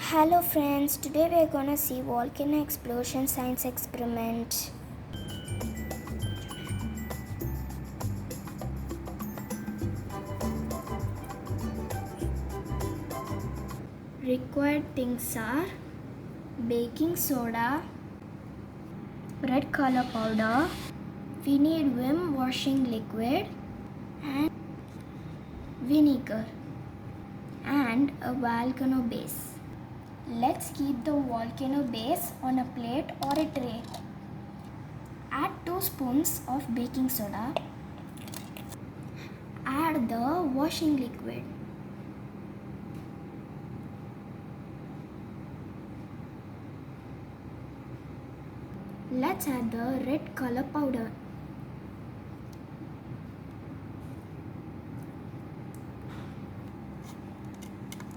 Hello friends, today we are gonna see volcano explosion science experiment. Required things are baking soda, red color powder, we need vim washing liquid and vinegar and a volcano base. Let's keep the volcano base on a plate or a tray. Add 2 spoons of baking soda. Add the washing liquid. Let's add the red color powder.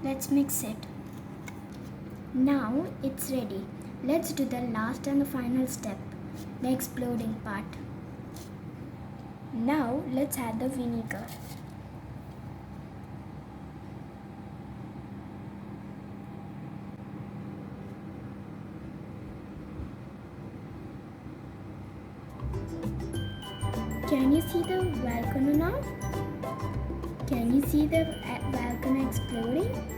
Let's mix it. Now it's ready. Let's do the last and the final step, the exploding part. Now let's add the vinegar. Can you see the volcano now? Can you see the volcano exploding?